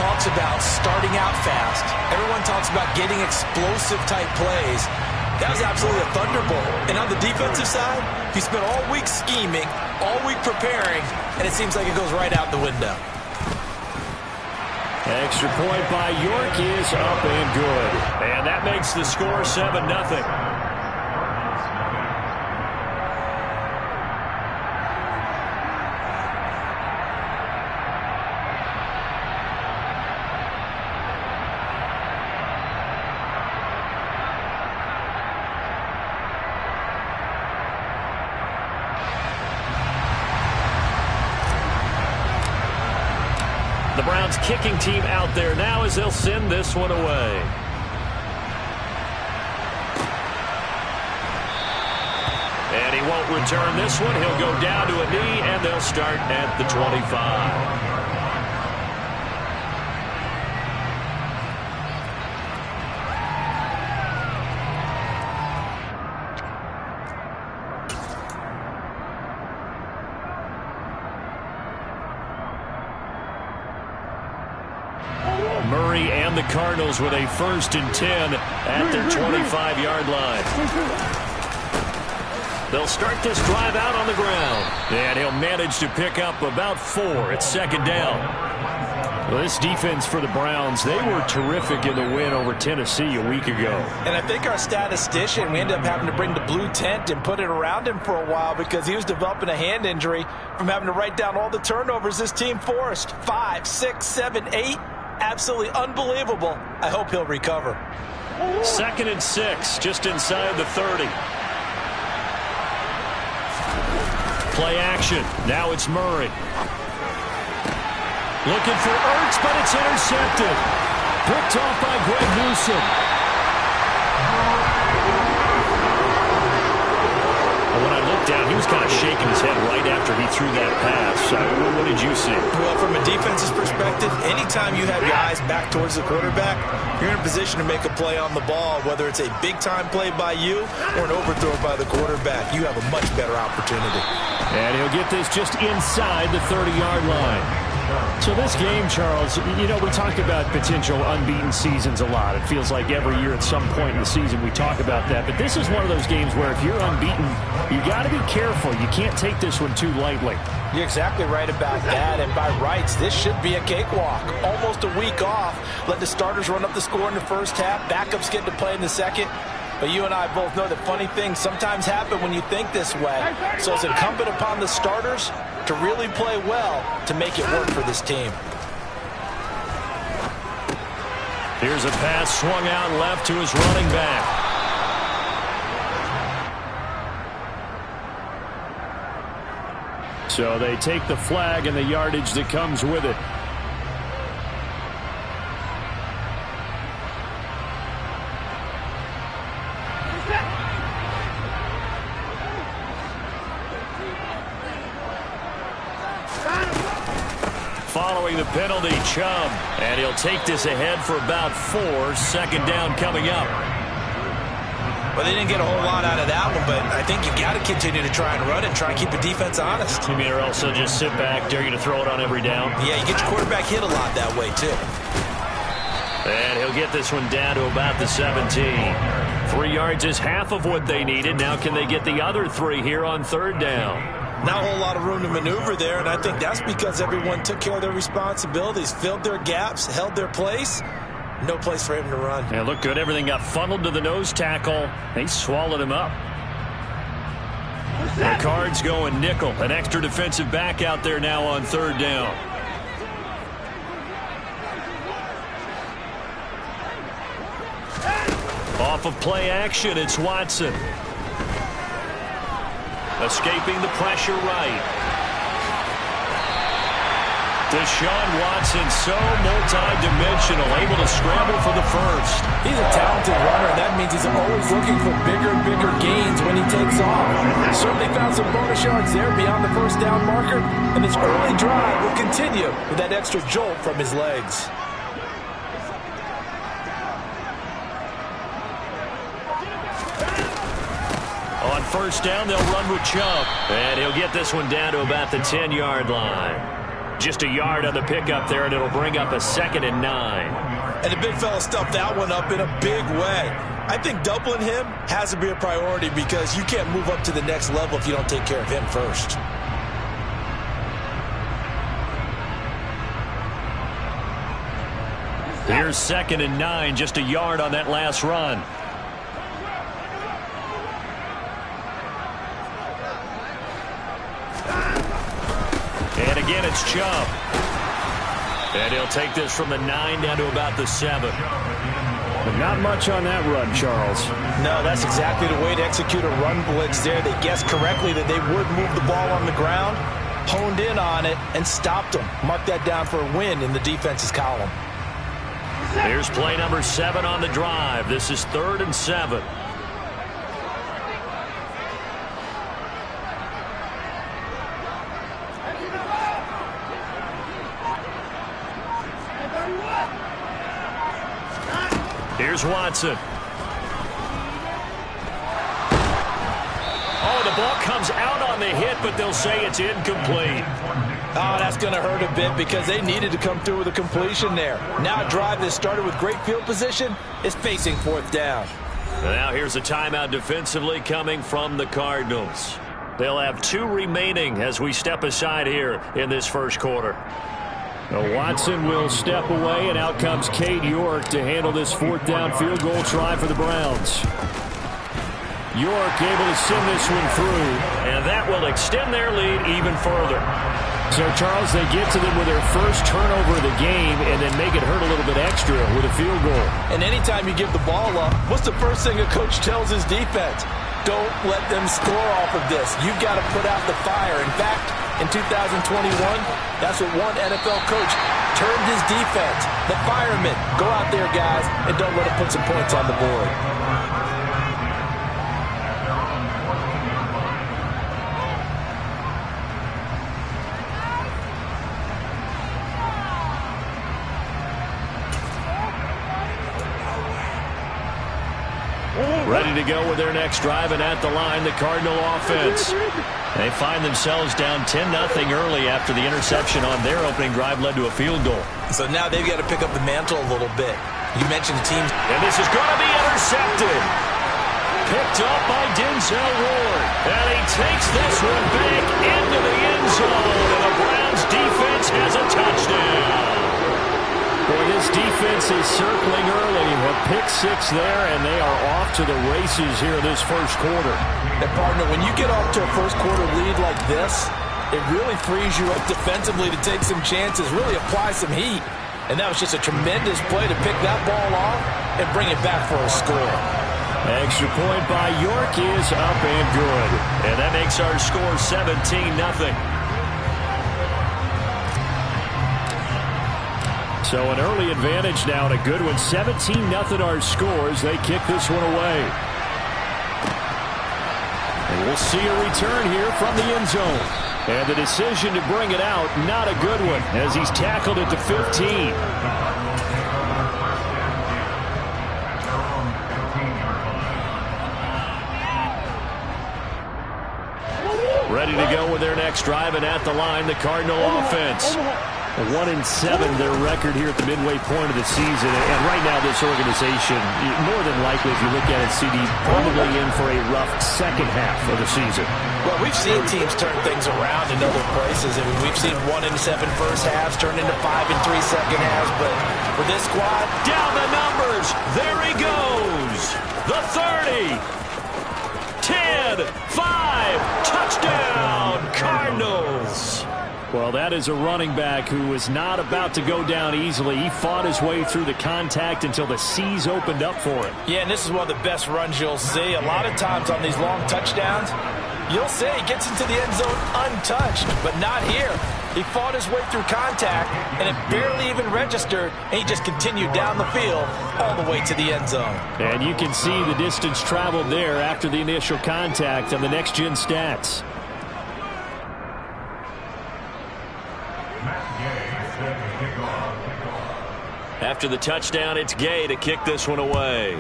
talks about starting out fast. Everyone talks about getting explosive-type plays. That was absolutely a thunderbolt. And on the defensive side, he spent all week scheming, all week preparing, and it seems like it goes right out the window. Extra point by York is up and good. And that makes the score 7-0. The Browns kicking team out there now as they'll send this one away. And he won't return this one. He'll go down to a knee, and they'll start at the 25. Murray and the Cardinals with a 1st and 10 at their 25-yard line. They'll start this drive out on the ground. And he'll manage to pick up about 4 at 2nd down. Well, this defense for the Browns, they were terrific in the win over Tennessee a week ago. And I think our statistician, we ended up having to bring the blue tent and put it around him for a while because he was developing a hand injury from having to write down all the turnovers this team forced. 5, 6, 7, 8. Absolutely unbelievable. I hope he'll recover. 2nd and 6, just inside the 30. Play action. Now it's Murray. Looking for Ertz, but it's intercepted. Picked off by Greg Newsome. When I looked down, he was kind of shaking his head right after he threw that pass. What did you see? Well, from a defense's perspective, anytime you have your eyes back towards the quarterback, you're in a position to make a play on the ball, whether it's a big-time play by you or an overthrow by the quarterback. You have a much better opportunity. And he'll get this just inside the 30-yard line. So this game, Charles, you know, we talk about potential unbeaten seasons a lot. It feels like every year at some point in the season we talk about that. But this is one of those games where if you're unbeaten, you got to be careful. You can't take this one too lightly. You're exactly right about that. And by rights, this should be a cakewalk. Almost a week off. Let the starters run up the score in the first half. Backups get to play in the second. But you and I both know that funny things sometimes happen when you think this way. So it's incumbent upon the starters to really play well to make it work for this team. Here's a pass swung out left to his running back. So they take the flag and the yardage that comes with it. Following the penalty, Chubb. And he'll take this ahead for about 4. 2nd down coming up. Well, they didn't get a whole lot out of that one, but I think you've got to continue to try and run and try and keep the defense honest. You mean or also just sit back, dare you to throw it on every down? Yeah, you get your quarterback hit a lot that way, too. And he'll get this one down to about the 17. 3 yards is half of what they needed. Now can they get the other 3 here on 3rd down? Not a whole lot of room to maneuver there, and I think that's because everyone took care of their responsibilities, filled their gaps, held their place. No place for him to run. Yeah, looked good. Everything got funneled to the nose tackle. They swallowed him up. The Cards going nickel. An extra defensive back out there now on 3rd down. Off of play action, it's Watson. Escaping the pressure right. Deshaun Watson, so multi-dimensional, able to scramble for the first. He's a talented runner, and that means he's always looking for bigger and bigger gains when he takes off. Certainly found some bonus yards there beyond the 1st down marker, and his early drive will continue with that extra jolt from his legs. On 1st down, they'll run with Chubb. And he'll get this one down to about the 10-yard line. Just a yard on the pickup there, and it'll bring up a 2nd and 9. And the big fella stuffed that one up in a big way. I think doubling him has to be a priority because you can't move up to the next level if you don't take care of him first. Here's 2nd and 9, just a yard on that last run. And again, it's Chubb. And he'll take this from the 9 down to about the 7. But not much on that run, Charles. No, that's exactly the way to execute a run blitz there. They guessed correctly that they would move the ball on the ground, honed in on it, and stopped them. Mark that down for a win in the defense's column. Here's play number 7 on the drive. This is 3rd and 7. Here's Watson. Oh, the ball comes out on the hit, but they'll say it's incomplete. Oh, that's going to hurt a bit because they needed to come through with a completion there. Now a drive that started with great field position is facing 4th down. Now here's a timeout defensively coming from the Cardinals. They'll have 2 remaining as we step aside here in this first quarter. Watson will step away, and out comes Cade York to handle this 4th down field goal try for the Browns. York able to send this one through. And that will extend their lead even further. So, Charles, they get to them with their first turnover of the game and then make it hurt a little bit extra with a field goal. And anytime you give the ball up, what's the first thing a coach tells his defense? Don't let them score off of this. You've got to put out the fire. In fact, in 2021, that's what one NFL coach termed his defense. The firemen. Go out there, guys, and don't let them put some points on the board. Ready to go with their next drive, and at the line, the Cardinal offense. They find themselves down 10-0 early after the interception on their opening drive led to a field goal. So now they've got to pick up the mantle a little bit. You mentioned the teams. And this is going to be intercepted. Picked up by Denzel Ward. And he takes this one back into the end zone. And the Browns defense has a touchdown. Boy, this defense is circling early. A pick 6 there, and they are off to the races here this first quarter. And, partner, when you get off to a first quarter lead like this, it really frees you up defensively to take some chances, really apply some heat. And that was just a tremendous play to pick that ball off and bring it back for a score. Extra point by York is up and good. And that makes our score 17-0. So an early advantage now and a good one. 17-0 our scores. They kick this one away. And we'll see a return here from the end zone. And the decision to bring it out, not a good one, as he's tackled at the 15. Ready to go with their next drive, and at the line, the Cardinal offense. 1-7 their record here at the midway point of the season. And right now this organization, more than likely if you look at it, CD, probably in for a rough second half of the season. Well, we've seen teams turn things around in other places. I mean, we've seen 1-7 first halves turn into 5-3 second halves. But for this squad, down the numbers. There he goes. The 30. 10, 5, touchdown, Cardinals. Well, that is a running back who was not about to go down easily. He fought his way through the contact until the seas opened up for him. Yeah, and this is one of the best runs you'll see. A lot of times on these long touchdowns, you'll see he gets into the end zone untouched, but not here. He fought his way through contact, and it barely even registered, and he just continued down the field all the way to the end zone. And you can see the distance traveled there after the initial contact on the next-gen stats. After the touchdown, it's Gay to kick this one away.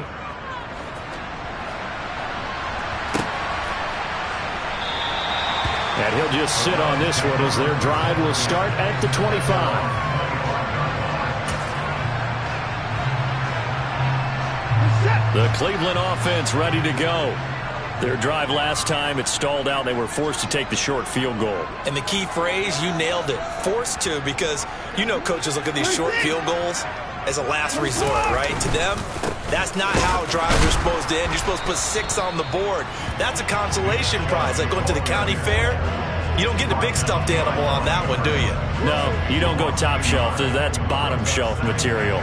And And he'll just sit on this one as their drive will start at the 25. The Cleveland offense ready to go. Their drive last time, it stalled out. They were forced to take the short field goal. And the key phrase, you nailed it, forced to, because you know coaches look at these short field goals as a last resort, right? To them, that's not how drives are supposed to end. You're supposed to put 6 on the board. That's a consolation prize. Like going to the county fair, you don't get the big stuffed animal on that one, do you? No, you don't go top shelf. That's bottom shelf material.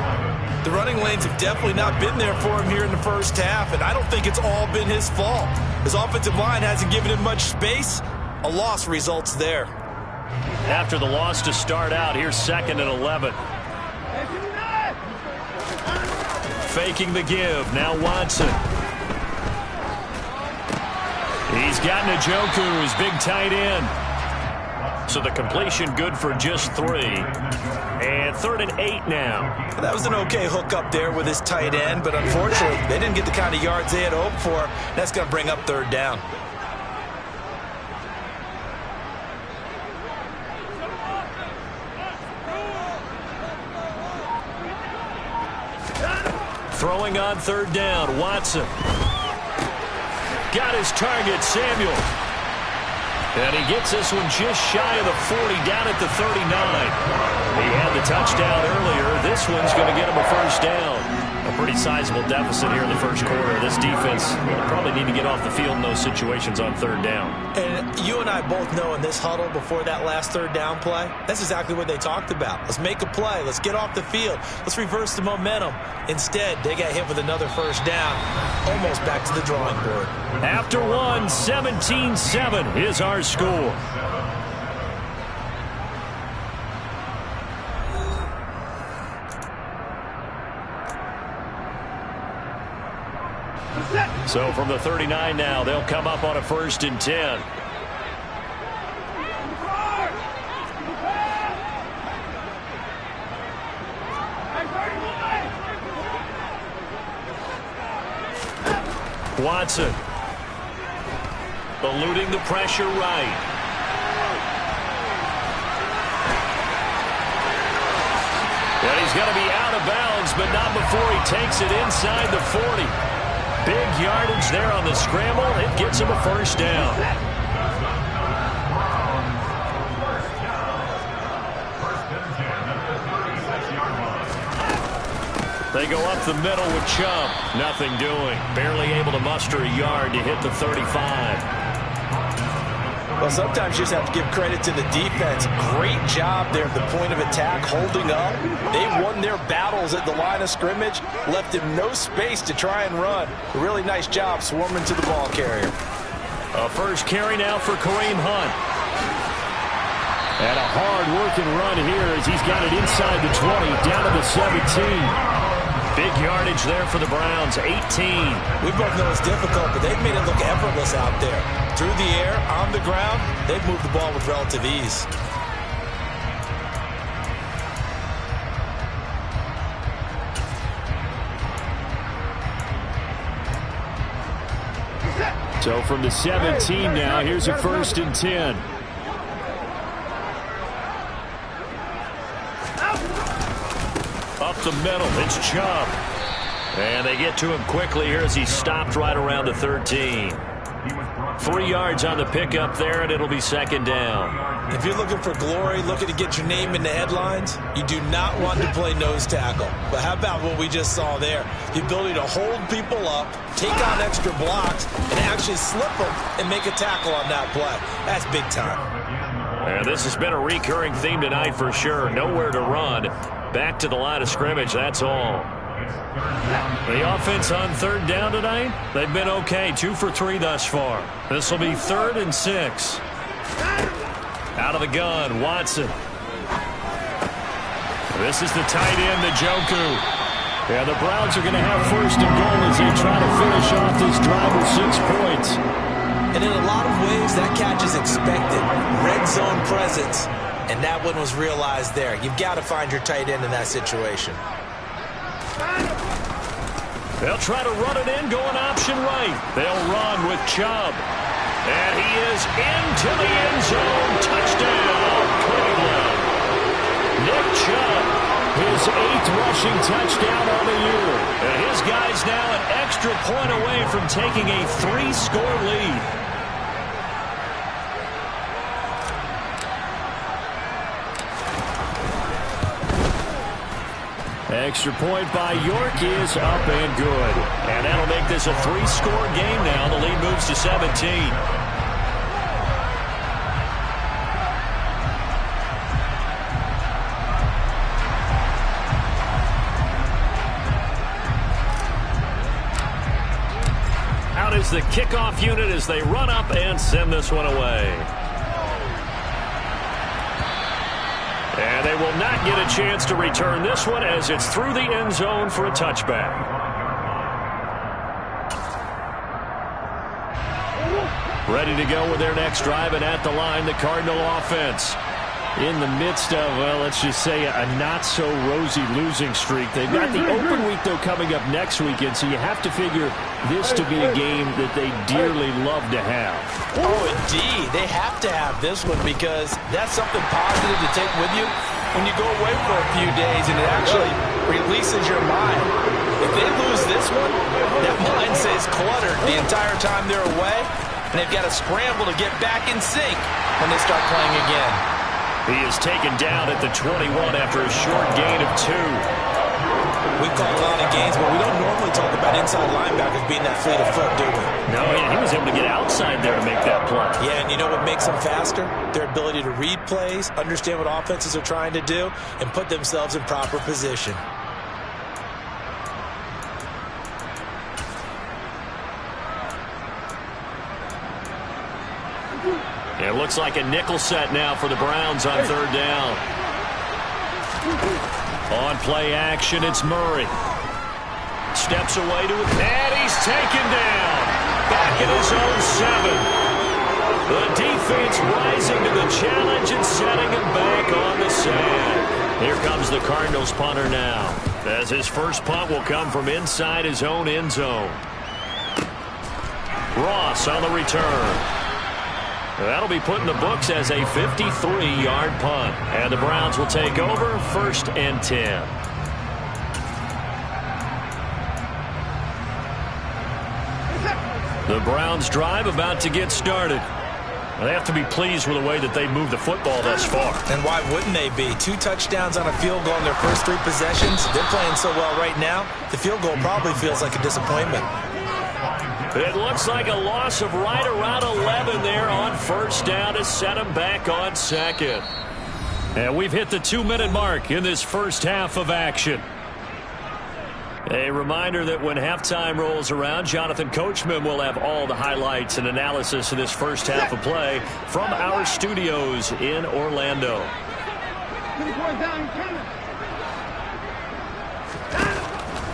The running lanes have definitely not been there for him here in the first half, and I don't think it's all been his fault. His offensive line hasn't given him much space. A loss results there. After the loss to start out, here's 2nd and 11. Faking the give. Now Watson. He's got Njoku, his big tight end. So the completion good for just 3. And 3rd and 8 now. That was an okay hook up there with his tight end, but unfortunately, they didn't get the kind of yards they had hoped for. That's going to bring up 3rd down. Throwing on 3rd down, Watson. Got his target, Samuel. And he gets this one just shy of the 40, down at the 39. He had the touchdown earlier. This one's going to get him a 1st down. A pretty sizable deficit here in the first quarter. This defense will probably need to get off the field in those situations on 3rd down. And you and I both know in this huddle before that last 3rd down play, that's exactly what they talked about. Let's make a play. Let's get off the field. Let's reverse the momentum. Instead, they got hit with another 1st down, almost back to the drawing board. After one, 17-7 is our score. So from the 39 now, they'll come up on a 1st and 10. Watson. Eluding the pressure right. And he's going to be out of bounds, but not before he takes it inside the 40. Big yardage there on the scramble. It gets him a 1st down. They go up the middle with Chubb. Nothing doing. Barely able to muster a yard to hit the 35. Well, sometimes you just have to give credit to the defense. Great job there at the point of attack, holding up. They won their battles at the line of scrimmage, left him no space to try and run. A really nice job swarming to the ball carrier. A 1st carry now for Kareem Hunt. And a hard-working run here as he's got it inside the 20, down to the 17. Big yardage there for the Browns, 18. We both know it's difficult, but they've made it look effortless out there. Through the air, on the ground, they've moved the ball with relative ease. So from the 17 now, here's a 1st and 10. Up the middle, it's Chubb. And they get to him quickly here as he stopped right around the 13. 3 yards on the pickup there, and it'll be 2nd down. If you're looking for glory, looking to get your name in the headlines, you do not want to play nose tackle. But how about what we just saw there? The ability to hold people up, take on extra blocks, and actually slip them and make a tackle on that play. That's big time. And this has been a recurring theme tonight for sure. Nowhere to run. Back to the line of scrimmage, that's all. The offense on 3rd down tonight, they've been okay. 2 for 3 thus far. This will be 3rd and 6. Out of the gun, Watson. This is the tight end, Njoku. Yeah, the Browns are going to have 1st and goal as they try to finish off this drive with 6 points. And in a lot of ways, that catch is expected. Red zone presence. And that one was realized there. You've got to find your tight end in that situation. They'll try to run it in, going option right. They'll run with Chubb. And he is into the end zone. Touchdown, Cleveland. Nick Chubb, his 8th rushing touchdown on the year. And his guy's now an extra point away from taking a 3-score lead. Extra point by York is up and good. And that'll make this a 3-score game now. The lead moves to 17. Out is the kickoff unit as they run up and send this one away. And they will not get a chance to return this one as it's through the end zone for a touchback. Ready to go with their next drive, and at the line, the Cardinal offense. In the midst of, well, let's just say a not-so-rosy losing streak. They've got the open week, though, coming up next weekend, so you have to figure this to be a game that they dearly love to have. Oh, indeed. They have to have this one because that's something positive to take with you when you go away for a few days, and it actually releases your mind. If they lose this one, that mind stays cluttered the entire time they're away, and they've got to scramble to get back in sync when they start playing again. He is taken down at the 21 after a short gain of 2. We've called a lot of games, but we don't normally talk about inside linebackers being that fleet of foot, do we? No, he was able to get outside there to make that play. Yeah, and you know what makes them faster? Their ability to read plays, understand what offenses are trying to do, and put themselves in proper position. It looks like a nickel set now for the Browns on 3rd down. On play action, it's Murray. Steps away to it, and he's taken down. Back at his own 7. The defense rising to the challenge and setting him back on the sand. Here comes the Cardinals punter now, as his first punt will come from inside his own end zone. Ross on the return. That'll be put in the books as a 53-yard punt. And the Browns will take over 1st and 10. The Browns drive about to get started. They have to be pleased with the way that they moved the football thus far. And why wouldn't they be? 2 touchdowns on a field goal in their first 3 possessions. They're playing so well right now, the field goal probably feels like a disappointment. It looks like a loss of right around 11 there on 1st down to set them back on 2nd. And we've hit the 2-minute mark in this first half of action. A reminder that when halftime rolls around, Jonathan Coachman will have all the highlights and analysis of this first half of play from our studios in Orlando.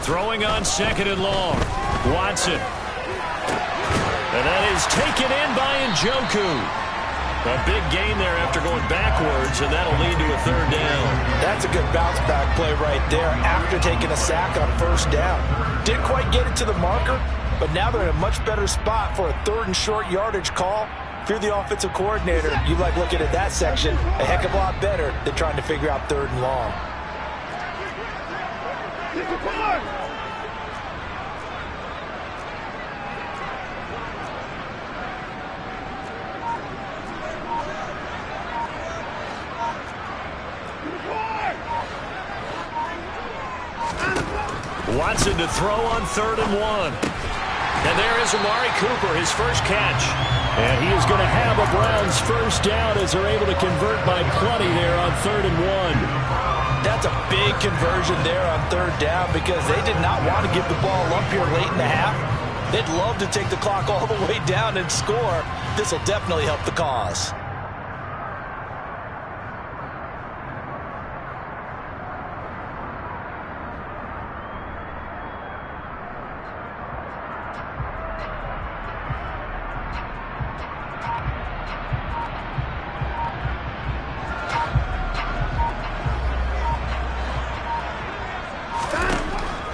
Throwing on 2nd and long. Watson. And that is taken in by Njoku. A big gain there after going backwards, and that'll lead to a 3rd down. That's a good bounce back play right there after taking a sack on 1st down. Didn't quite get it to the marker, but now they're in a much better spot for a 3rd and short yardage call. If you're the offensive coordinator, you like looking at that section a heck of a lot better than trying to figure out 3rd and long. Watson to throw on 3rd and 1. And there is Amari Cooper, his first catch. And he is going to have a Browns 1st down as they're able to convert by plenty there on 3rd and 1. That's a big conversion there on 3rd down because they did not want to give the ball up here late in the half. They'd love to take the clock all the way down and score. This will definitely help the cause.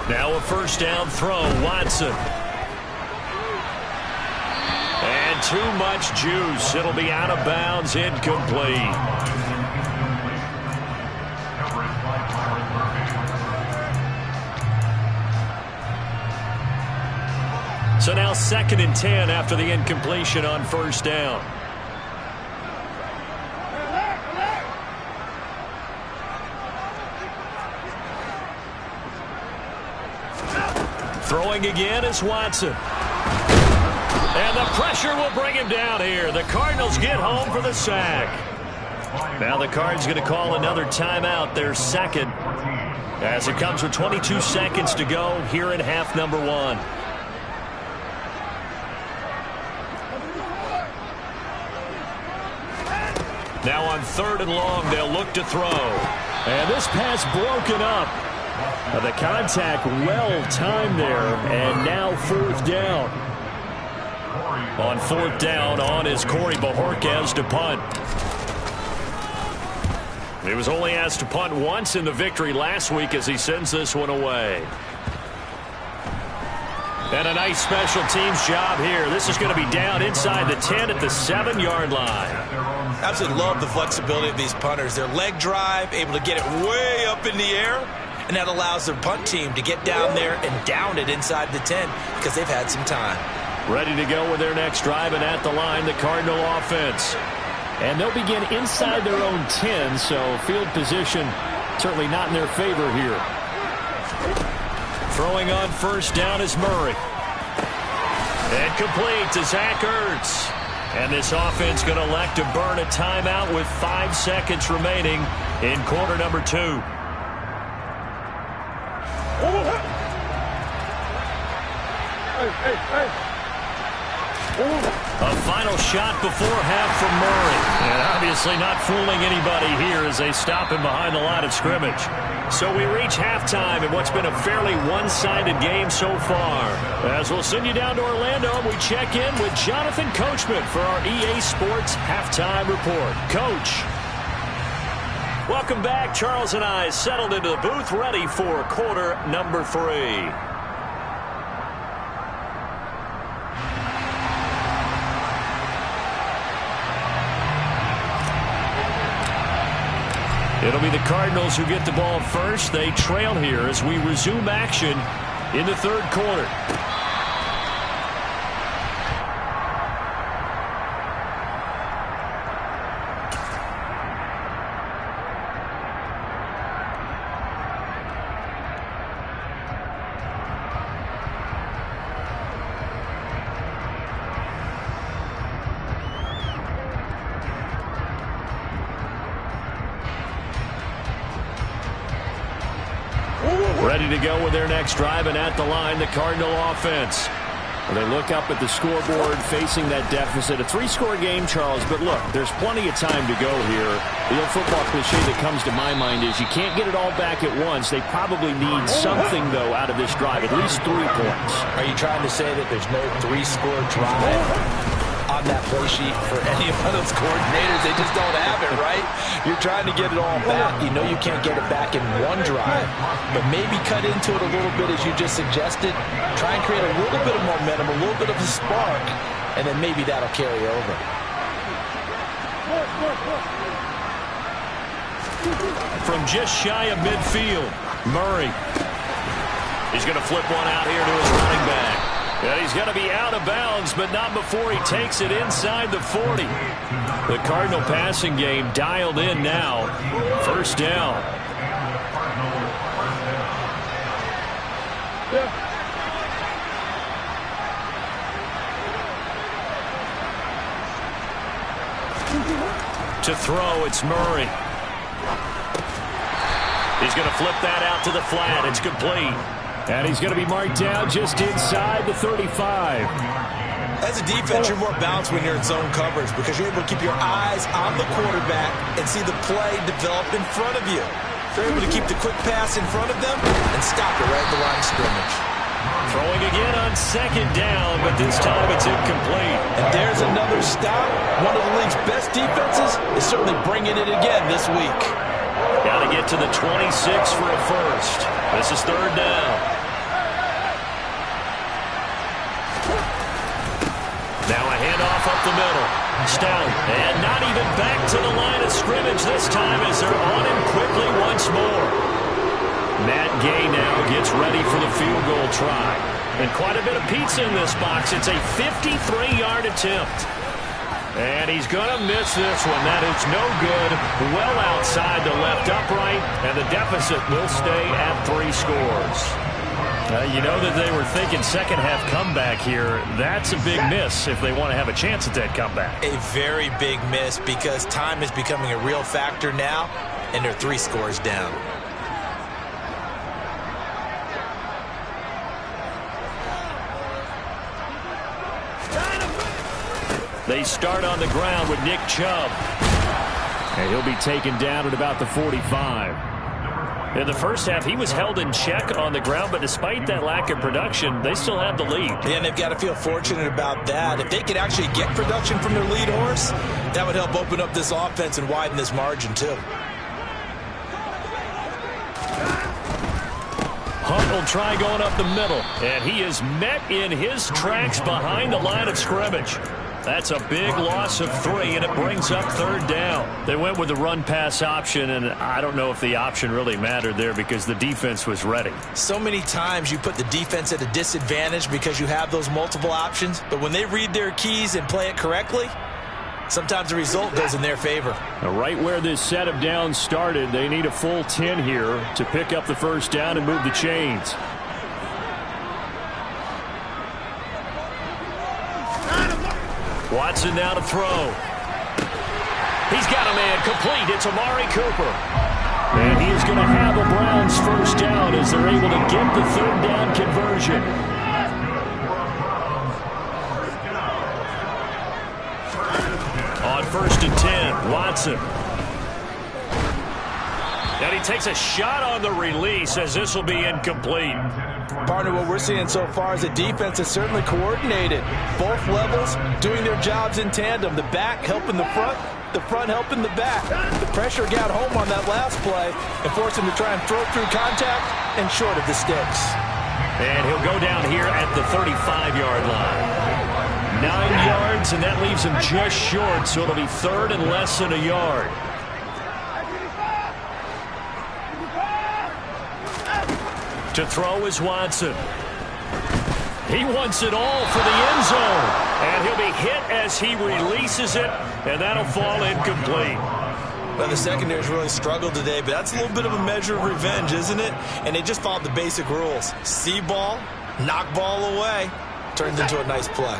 Now a 1st down throw, Watson. And too much juice. It'll be out of bounds, incomplete. So now 2nd and 10 after the incompletion on 1st down. Throwing again is Watson. And the pressure will bring him down here. The Cardinals get home for the sack. Now the Cards going to call another timeout, their 2nd, as it comes with 22 seconds to go here in half number 1. Now on 3rd and long, they'll look to throw. And this pass broken up. The contact well timed there, and now 4th down. On 4th down, on is Corey Bojorquez to punt. He was only asked to punt once in the victory last week as he sends this one away. And a nice special teams job here. This is going to be down inside the 10 at the 7-yard line. Absolutely love the flexibility of these punters. Their leg drive, able to get it way up in the air, and that allows their punt team to get down there and down it inside the 10 because they've had some time. Ready to go with their next drive, and at the line, the Cardinal offense. And they'll begin inside their own 10, so field position certainly not in their favor here. Throwing on 1st down is Murray. And complete to Zach Ertz. And this offense going to elect to burn a timeout with 5 seconds remaining in quarter number 2. A final shot before half from Murray. And obviously not fooling anybody here as they stop him behind the line of scrimmage. So we reach halftime in what's been a fairly one-sided game so far. As we'll send you down to Orlando, we check in with Jonathan Coachman for our EA Sports Halftime Report. Coach. Welcome back. Charles and I settled into the booth ready for quarter number 3. It'll be the Cardinals who get the ball first. They trail here as we resume action in the 3rd quarter. Ready to go with their next drive, and at the line, the Cardinal offense. Well, they look up at the scoreboard facing that deficit. A 3-score game, Charles, but look, there's plenty of time to go here. The old football cliche that comes to my mind is you can't get it all back at once. They probably need something, though, out of this drive, at least 3 points. Are you trying to say that there's no 3-score drive on that play sheet for any of those coordinators? They just don't have it, right? You're trying to get it all back. You know you can't get it back in one drive, but maybe cut into it a little bit as you just suggested. Try and create a little bit of momentum, a little bit of a spark, and then maybe that'll carry over. From just shy of midfield, Murray. He's going to flip one out here to his running back. And he's going to be out of bounds, but not before he takes it inside the 40. The Cardinal passing game dialed in now. 1st down. To throw, it's Murray. He's going to flip that out to the flat. It's complete. And he's going to be marked down just inside the 35. As a defense, you're more balanced when you're in zone coverage because you're able to keep your eyes on the quarterback and see the play develop in front of you. You're able to keep the quick pass in front of them and stop it right at the line of scrimmage. Throwing again on 2nd down, but this time it's incomplete. And there's another stop. One of the league's best defenses is certainly bringing it again this week. Got to get to the 26 for a first. This is 3rd down. Now a handoff up the middle. Stout, and not even back to the line of scrimmage this time as they're on him quickly once more. Matt Gay now gets ready for the field goal try. And quite a bit of pizza in this box. It's a 53-yard attempt. And he's going to miss this one. That is no good. Well outside the left upright, and the deficit will stay at 3 scores. You know that they were thinking second-half comeback here. That's a big miss if they want to have a chance at that comeback. A very big miss because time is becoming a real factor now, and they're 3 scores down. They start on the ground with Nick Chubb. And he'll be taken down at about the 45. In the first half, he was held in check on the ground, but despite that lack of production, they still have the lead. Yeah, and they've got to feel fortunate about that. If they could actually get production from their lead horse, that would help open up this offense and widen this margin, too. Hunt will try going up the middle, and he is met in his tracks behind the line of scrimmage. That's a big loss of 3, and it brings up 3rd down. They went with the run-pass option, and I don't know if the option really mattered there because the defense was ready. So many times you put the defense at a disadvantage because you have those multiple options, but when they read their keys and play it correctly, sometimes the result goes in their favor. Now, right where this set of downs started, they need a full 10 here to pick up the 1st down and move the chains. Watson now to throw. He's got a man complete. It's Amari Cooper. And he is going to have a Browns 1st down as they're able to get the 3rd down conversion. On 1st and 10, Watson. And he takes a shot on the release as this will be incomplete. Partner, what we're seeing so far is the defense is certainly coordinated. Both levels doing their jobs in tandem. The back helping the front helping the back. The pressure got home on that last play and forced him to try and throw through contact and short of the sticks. And he'll go down here at the 35-yard line. 9 yards, and that leaves him just short, so it'll be 3rd and less than a yard. To throw is Watson. He wants it all for the end zone. And he'll be hit as he releases it, and that'll fall incomplete. Well, the secondary's really struggled today, but that's a little bit of a measure of revenge, isn't it? And they just followed the basic rules. See ball, knock ball away, turns into a nice play.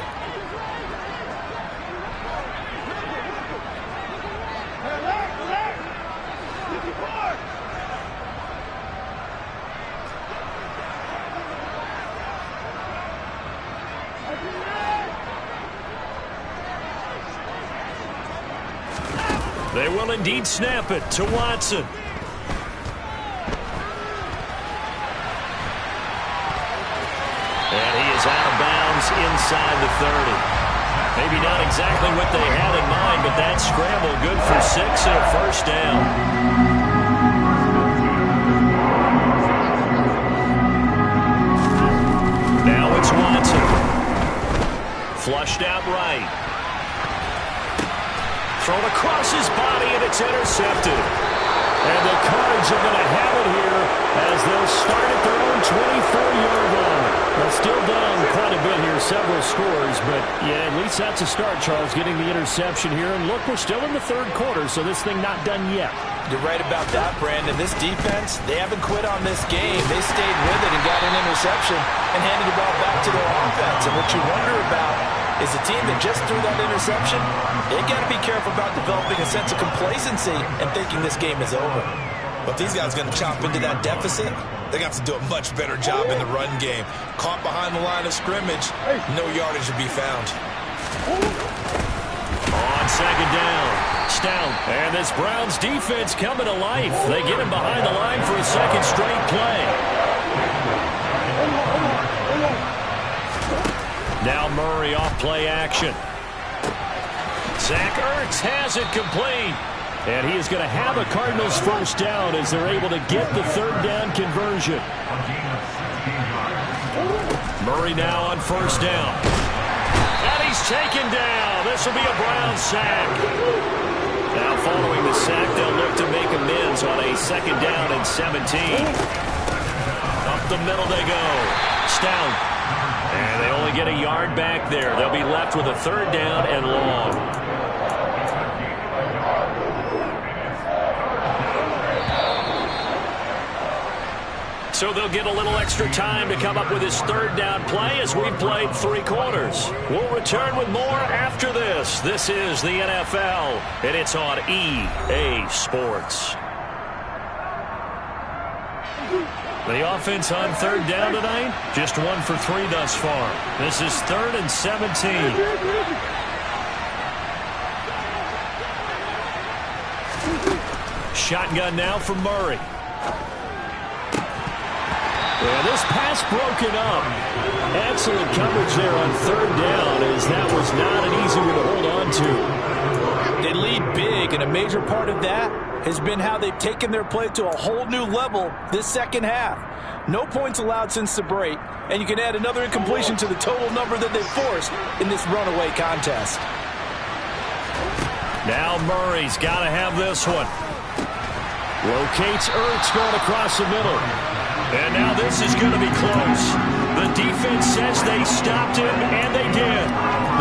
They will indeed snap it to Watson. And he is out of bounds inside the 30. Maybe not exactly what they had in mind, but that scramble good for 6 and a 1st down. Now it's Watson. Flushed out right. Thrown across his body, and it's intercepted. And the Cards are going to have it here as they'll start at their own 24-yard line. They're still down quite a bit here, several scores, but yeah, at least that's a start, Charles, getting the interception here. And look, we're still in the 3rd quarter, so this thing not done yet. You're right about that, Brandon. This defense, they haven't quit on this game. They stayed with it and got an interception and handed the ball back to their offense. And what you wonder about is the team that just threw that interception, they got to be careful about developing a sense of complacency and thinking this game is over. But these guys are going to chop into that deficit. They're going to have to do a much better job in the run game. Caught behind the line of scrimmage, no yardage to be found. On 2nd down, Stout. And this Browns defense coming to life. They get him behind the line for a 2nd straight play. Now Murray off play action. Zach Ertz has it complete. And he is going to have a Cardinals 1st down as they're able to get the 3rd down conversion. Murray now on 1st down. And he's taken down. This will be a Brown sack. Now following the sack, they'll look to make amends on a 2nd down and 17. Up the middle they go. Stout. And they only get a yard back there. They'll be left with a 3rd down and long. So they'll get a little extra time to come up with his 3rd down play as we've played 3 quarters. We'll return with more after this. This is the NFL, and it's on EA Sports. The offense on 3rd down tonight, just 1 for 3 thus far. This is 3rd and 17. Shotgun now for Murray. Yeah, this pass broken up. Excellent coverage there on 3rd down, as that was not an easy one to hold on to. They lead big, and a major part of that has been how they've taken their play to a whole new level this 2nd half. No points allowed since the break, and you can add another incompletion to the total number that they've forced in this runaway contest. Now Murray's got to have this one. Locates Ertz going across the middle. And now this is going to be close. The defense says they stopped him, and they did.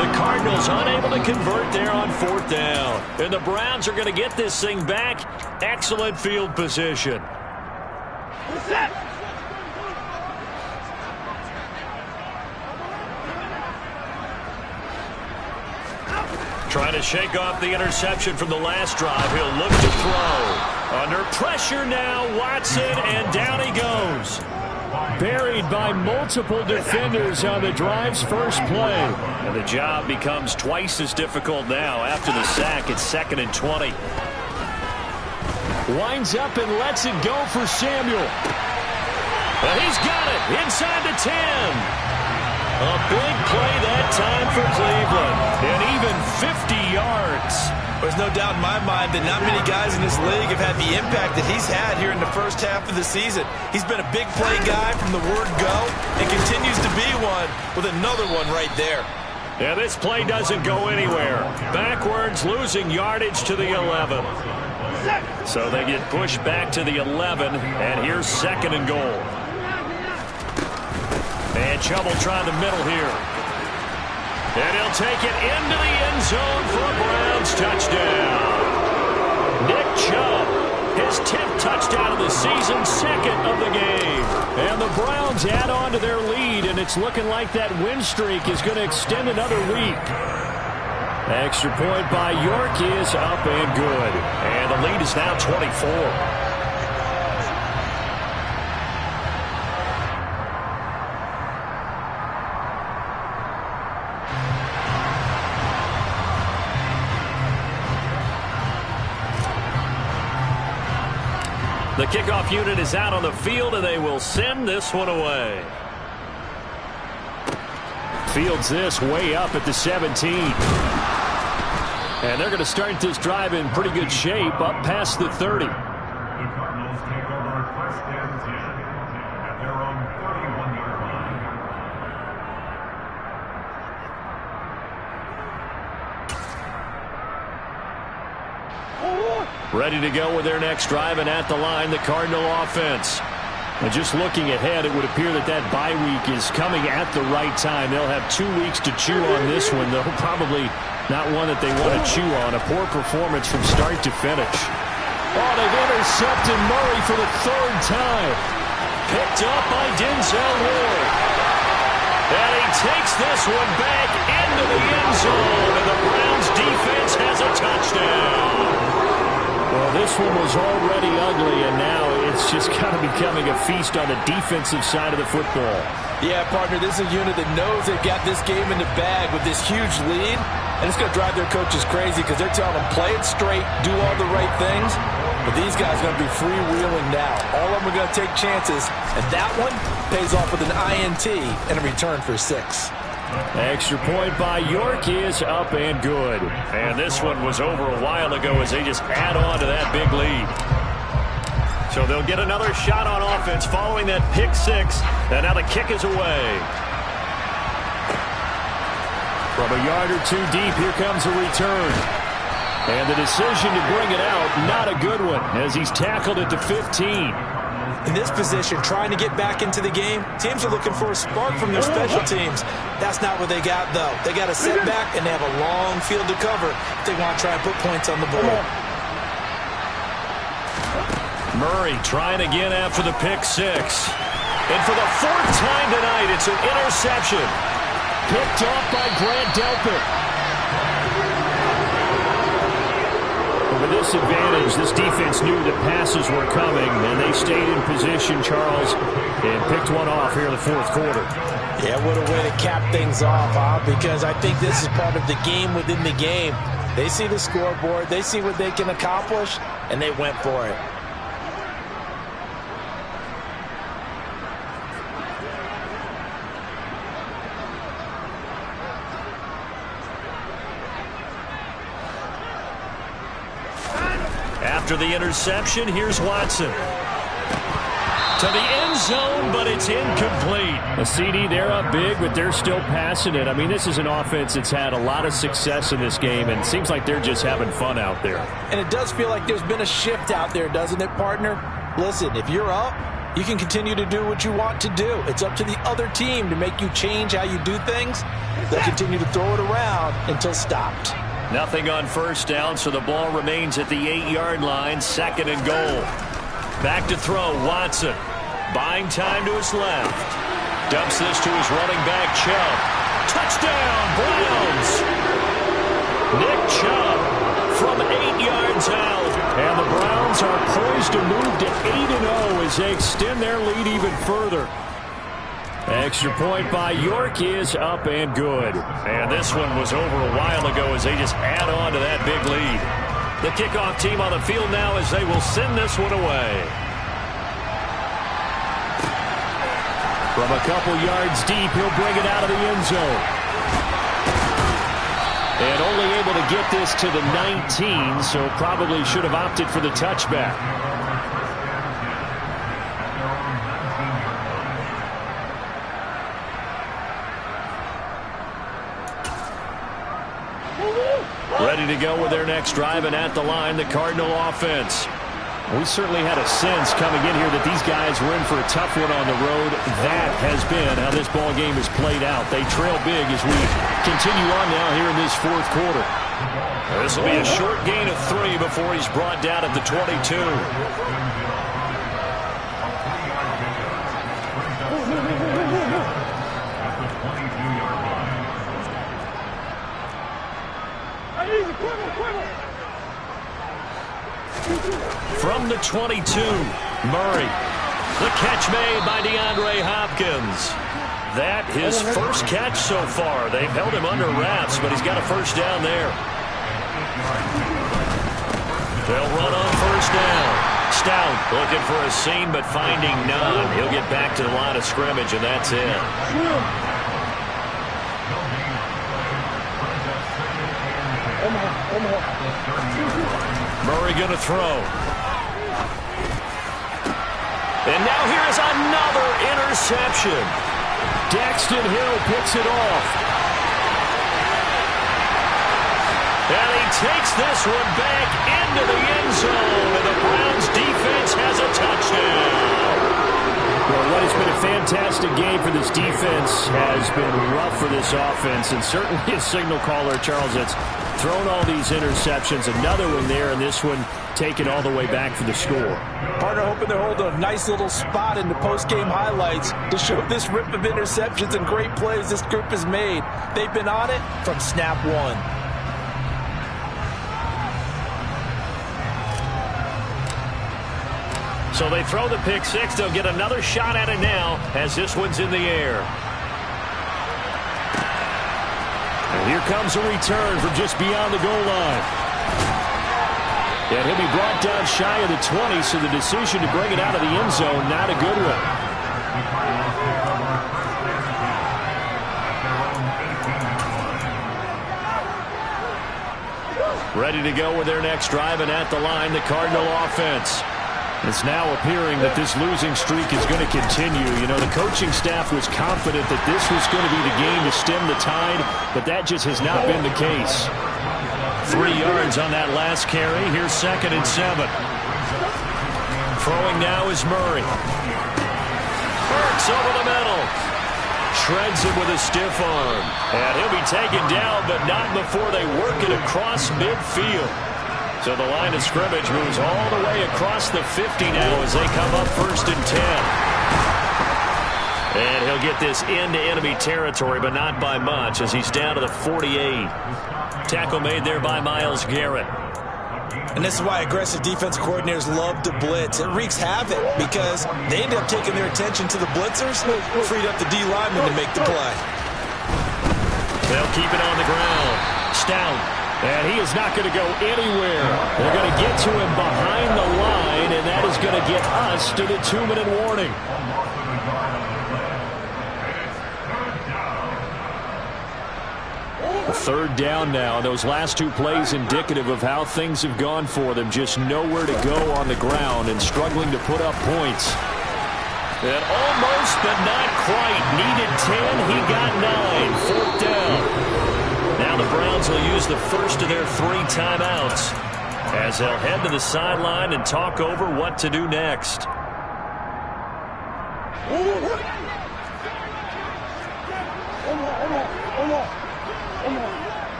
The Cardinals unable to convert there on 4th down. And the Browns are going to get this thing back. Excellent field position. Trying to shake off the interception from the last drive. He'll look to throw. Under pressure now, Watson, and down he goes. Buried by multiple defenders on the drive's first play. And the job becomes twice as difficult now after the sack. It's 2nd and 20. Winds up and lets it go for Samuel. And he's got it inside the 10. A big play that time for Cleveland. And even 50 yards. There's no doubt in my mind that not many guys in this league have had the impact that he's had here in the first half of the season. He's been a big play guy from the word go and continues to be one with another one right there. Yeah, this play doesn't go anywhere. Backwards, losing yardage to the 11. So they get pushed back to the 11, and here's 2nd and goal. And Chubb will try the middle here. And he'll take it into the end zone for a Browns touchdown. Nick Chubb, his 10th touchdown of the season, 2nd of the game. And the Browns add on to their lead, and it's looking like that win streak is going to extend another week. Extra point by York is up and good. And the lead is now 24. The kickoff unit is out on the field, and they will send this one away. Fields this way up at the 17. And they're going to start this drive in pretty good shape, up past the 30. The Cardinals take over 1st and 10 at their own 31-yard line. Ready to go with their next drive, and at the line, the Cardinal offense. And just looking ahead, it would appear that that bye week is coming at the right time. They'll have 2 weeks to chew on this one, though probably not one that they want to chew on. A poor performance from start to finish. Oh, they've intercepted Murray for the 3rd time. Picked up by Denzel Ward. And he takes this one back into the end zone, and the Browns defense has a touchdown. Well, this one was already ugly, and now it's just kind of becoming a feast on the defensive side of the football. Yeah, partner, this is a unit that knows they've got this game in the bag with this huge lead, and it's going to drive their coaches crazy because they're telling them, play it straight, do all the right things, but these guys are going to be freewheeling now. All of them are going to take chances, and that one pays off with an INT and a return for 6. Extra point by York is up and good. And this one was over a while ago as they just add on to that big lead. So they'll get another shot on offense following that pick 6. And now the kick is away. From a yard or two deep, here comes a return. And the decision to bring it out, not a good one, as he's tackled at the 15. In this position, trying to get back into the game, teams are looking for a spark from their special teams. That's not what they got, though. They got a setback, and they have a long field to cover if they want to try and put points on the board. Murray trying again after the pick six. And for the fourth time tonight, it's an interception. Picked off by Grant Delpit. With this advantage, this defense knew that passes were coming, and they stayed in position, Charles, and picked one off here in the fourth quarter. Yeah, what a way to cap things off, huh? Because I think this is part of the game within the game. They see the scoreboard, they see what they can accomplish, and they went for it. After the interception, here's Watson. To the end zone, but it's incomplete. A CD, they're up big, but they're still passing it. I mean, this is an offense that's had a lot of success in this game, and it seems like they're just having fun out there. And it does feel like there's been a shift out there, doesn't it, partner? Listen, if you're up, you can continue to do what you want to do. It's up to the other team to make you change how you do things. They'll continue to throw it around until stopped. Nothing on first down, so the ball remains at the 8-yard line, 2nd and goal. Back to throw, Watson. Buying time to his left. Dumps this to his running back, Chubb. Touchdown, Browns! Nick Chubb from 8 yards out. And the Browns are poised to move to 8-0 as they extend their lead even further. Extra point by York is up and good. And this one was over a while ago as they just add on to that big lead. The kickoff team on the field now as they will send this one away. From a couple yards deep, he'll bring it out of the end zone. And only able to get this to the 19, so probably should have opted for the touchback. Ready to go with their next drive, and at the line, the Cardinal offense. We certainly had a sense coming in here that these guys were in for a tough one on the road. That has been how this ball game has played out. They trail big as we continue on now here in this fourth quarter. This will be a short gain of 3 before he's brought down at the 22. From the 22, Murray. The catch made by DeAndre Hopkins. That his first catch so far. They've held him under wraps, but he's got a first down there. They'll run on first down. Stout looking for a seam, but finding none. He'll get back to the line of scrimmage, and that's it. Murray going to throw. And now here is another interception. Daxton Hill picks it off. And he takes this one back into the end zone, and the Browns defense has a touchdown. Well, what has been a fantastic game for this defense has been rough for this offense, and certainly a signal caller, Charles, that's thrown all these interceptions. Another one there, and this one taken all the way back for the score. Partner hoping they're holding a nice little spot in the post-game highlights to show this rip of interceptions and great plays this group has made. They've been on it from snap one. So they throw the pick six. They'll get another shot at it now as this one's in the air. And here comes a return from just beyond the goal line. And he'll be brought down shy of the 20, so the decision to bring it out of the end zone, not a good one. Ready to go with their next drive, and at the line, the Cardinal offense. It's now appearing that this losing streak is going to continue. You know, the coaching staff was confident that this was going to be the game to stem the tide, but that just has not been the case. 3 yards on that last carry. Here's 2nd and 7. Throwing now is Murray. Burks over the middle. Shreds him with a stiff arm. And he'll be taken down, but not before they work it across midfield. So the line of scrimmage moves all the way across the 50 now as they come up 1st and 10. And he'll get this into enemy territory, but not by much as he's down to the 48. Tackle made there by Myles Garrett. And this is why aggressive defense coordinators love to blitz. It wreaks havoc because they end up taking their attention to the blitzers, freed up the D lineman to make the play. They'll keep it on the ground. Stout. And he is not going to go anywhere. They're going to get to him behind the line, and that is going to get us to the 2-minute warning. Third down now. Those last 2 plays indicative of how things have gone for them. Just nowhere to go on the ground and struggling to put up points. And almost, but not quite. Needed 10. He got 9. 4th down. Now the Browns will use the first of their 3 timeouts as they'll head to the sideline and talk over what to do next.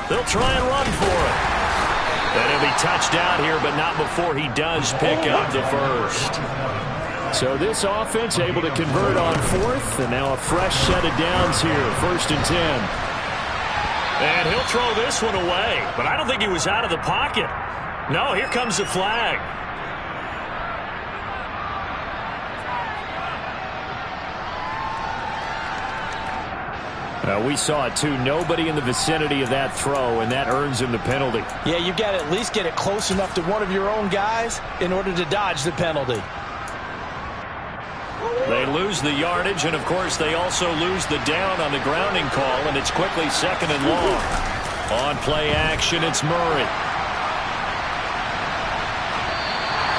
They'll try and run for it. And he'll be touched out here, but not before he does pick up the first. So this offense able to convert on 4th, and now a fresh set of downs here, 1st and 10. And he'll throw this one away, but I don't think he was out of the pocket. No, here comes the flag. We saw it too. Nobody in the vicinity of that throw, and that earns him the penalty. Yeah, you've got to at least get it close enough to one of your own guys in order to dodge the penalty. They lose the yardage, and of course they also lose the down on the grounding call, and it's quickly 2nd and long. On play action, it's Murray.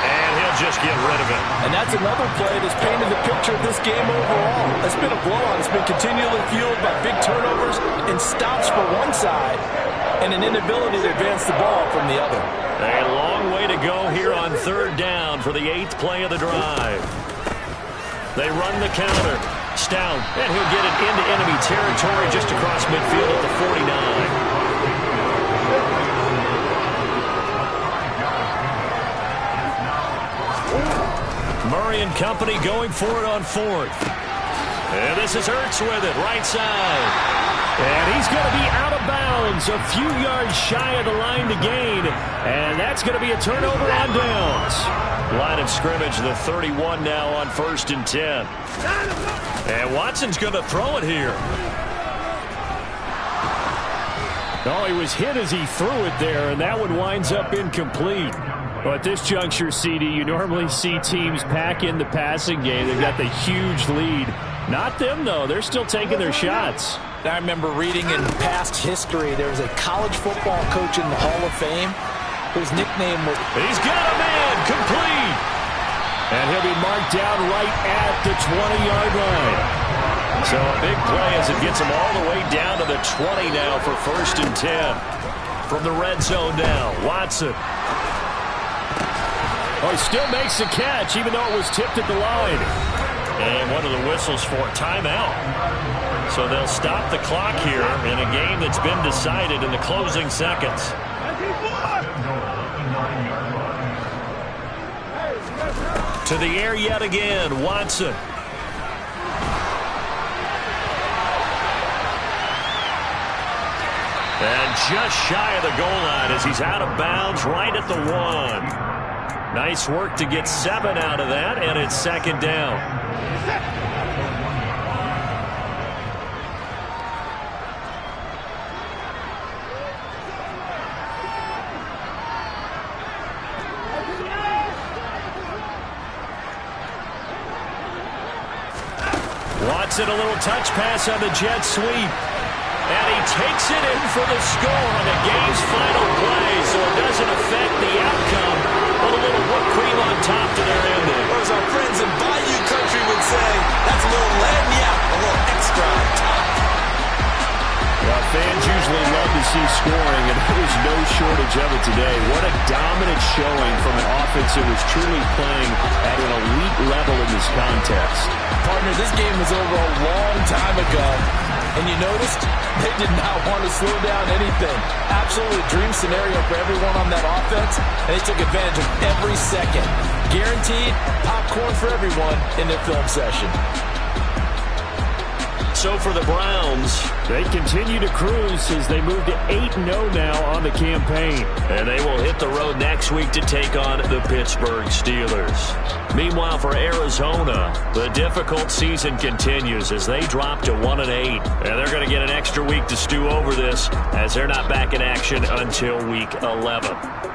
And he'll just get rid of it. And that's another play that's painted the picture of this game overall. It's been a blowout. It's been continually fueled by big turnovers and stops for one side and an inability to advance the ball from the other. A long way to go here on 3rd down for the 8th play of the drive. They run the counter. Stout, and he'll get it into enemy territory just across midfield at the 49. Murray and company going for it on 4th. And this is Ertz with it, right side. And he's going to be out of bounds, a few yards shy of the line to gain. And that's going to be a turnover on downs. Line of scrimmage, the 31 now on 1st and 10. And Watson's going to throw it here. Oh, he was hit as he threw it there, and that one winds up incomplete. Well, at this juncture, CD, you normally see teams pack in the passing game. They've got the huge lead. Not them, though. They're still taking their shots. I remember reading in past history, there was a college football coach in the Hall of Fame whose nickname was... He's got a man, complete. And he'll be marked down right at the 20-yard line. So a big play as it gets him all the way down to the 20 now for 1st and 10. From the red zone now, Watson. Oh, he still makes the catch, even though it was tipped at the line. And one of the whistles for a timeout. So they'll stop the clock here in a game that's been decided in the closing seconds. To the air yet again, Watson. And just shy of the goal line as he's out of bounds right at the 1. Nice work to get 7 out of that, and it's 2nd down. Watson, a little touch pass on the jet sweep. And he takes it in for the score on the game's final play, so it doesn't affect the outcome, but a little whipped cream on top to their ending. Or as our friends in Bayou Country would say, that's a little lagniappe, a little extra on top. Well, fans usually love to see scoring, and there was no shortage of it today. What a dominant showing from an offense that was truly playing at an elite level in this contest. Partner, this game was over a long time ago, and you noticed they did not want to slow down anything. Absolutely a dream scenario for everyone on that offense, and they took advantage of every second. Guaranteed popcorn for everyone in their film session. So for the Browns, they continue to cruise as they move to 8-0 now on the campaign. And they will hit the road next week to take on the Pittsburgh Steelers. Meanwhile, for Arizona, the difficult season continues as they drop to 1-8. And they're going to get an extra week to stew over this as they're not back in action until week 11.